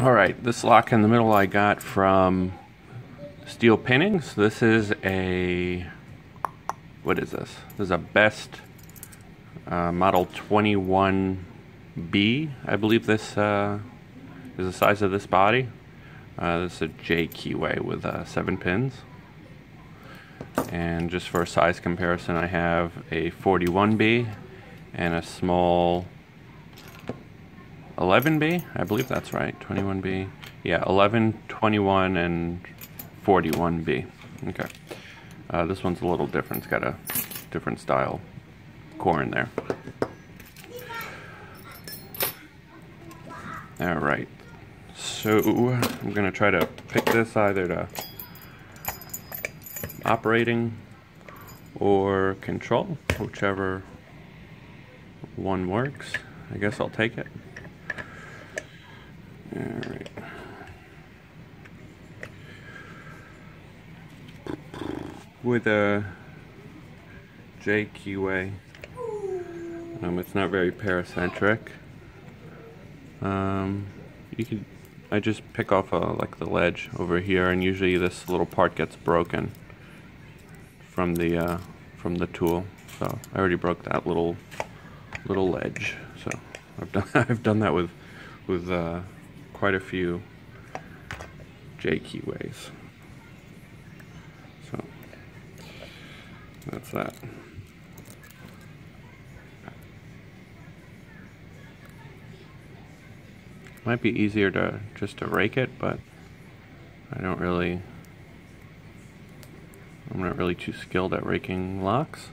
Alright, this lock in the middle I got from Steel Paintings. This is a, what is this? This is a Best Model 21B. I believe this is the size of this body. This is a J keyway with 7 pins. And just for a size comparison, I have a 41B and a small 11B, I believe that's right, 21B. Yeah, 11, 21, and 41B. Okay. This one's a little different. It's got a different style core in there. Alright. So, I'm going to try to pick this either to operating or control, whichever one works. I guess I'll take it. Alright. With a J keyway, it's not very paracentric. I just pick off like the ledge over here, and usually this little part gets broken from the tool. So I already broke that little ledge. So I've done that with quite a few J keyways. So that's that. Might be easier to just to rake it, but I'm not really too skilled at raking locks.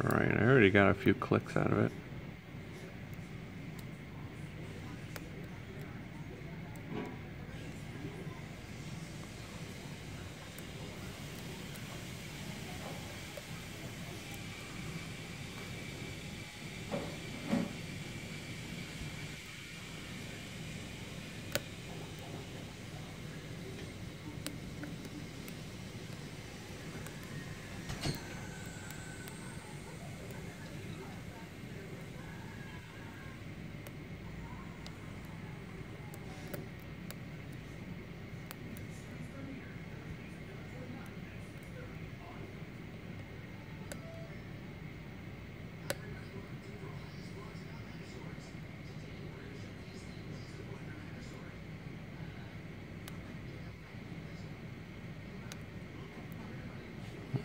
Alright, I already got a few clicks out of it.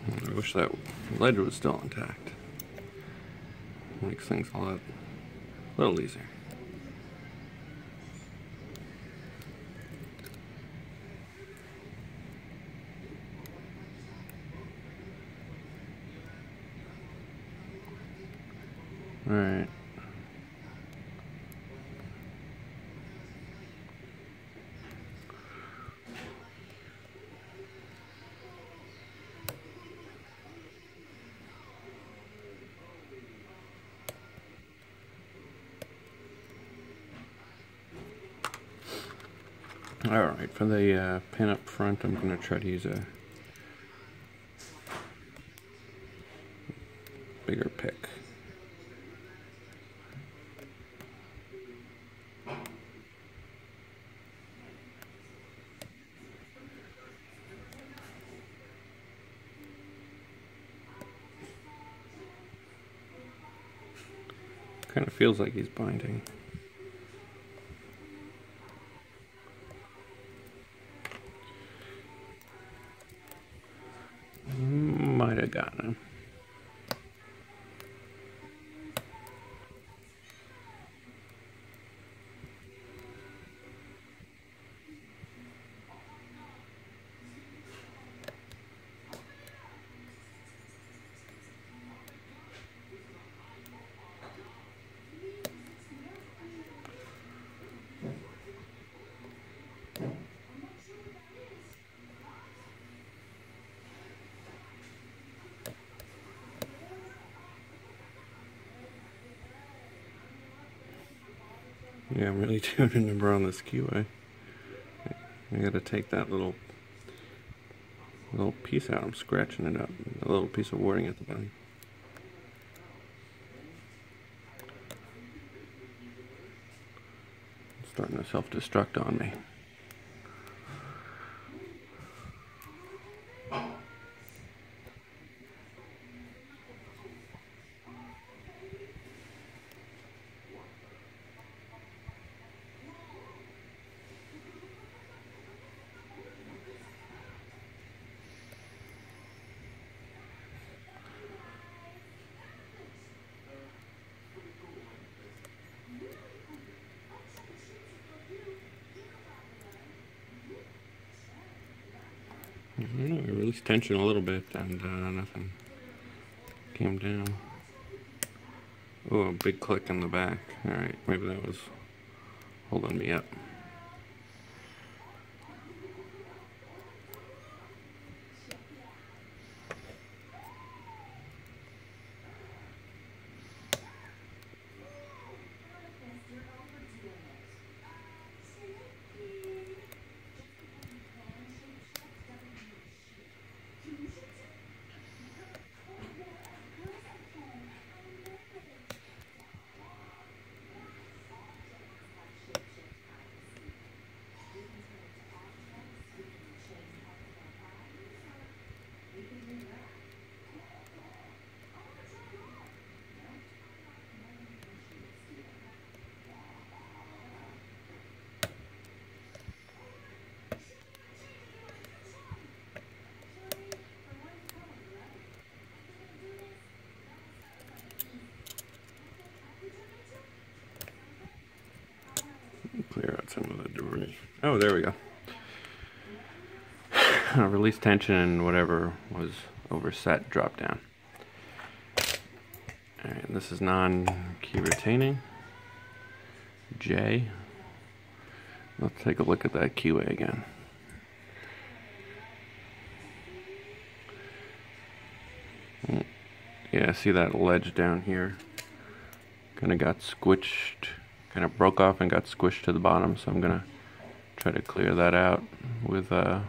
I wish that ledge was still intact. Makes things a little easier. All right. Alright, for the pin up front, I'm going to try to use a bigger pick. Kind of feels like he's binding. Might have gotten him. Yeah, I'm really tuning him around this keyway. I gotta take that little piece out. I'm scratching it up. A little piece of wording at the bottom. It's starting to self-destruct on me. I don't know, I released tension a little bit and nothing came down. Oh, a big click in the back. Alright, maybe that was holding me up. Clear out some of the debris. Oh, there we go. Release tension and whatever was overset drop down. Alright, this is non-key retaining. J. Let's take a look at that keyway again. Yeah, see that ledge down here? Kind of got squished, kind of broke off and got squished to the bottom, so I'm gonna try to clear that out with I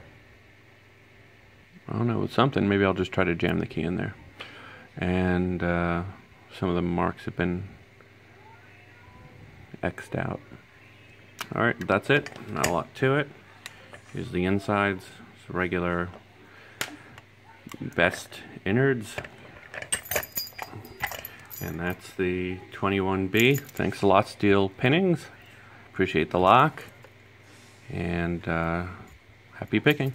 don't know, with something. Maybe I'll just try to jam the key in there. And some of the marks have been X'd out. Alright, that's it. Not a lot to it. Here's the insides. It's regular best innards. And that's the 21B. Thanks a lot, Steel Pinnings. Appreciate the lock. And happy picking.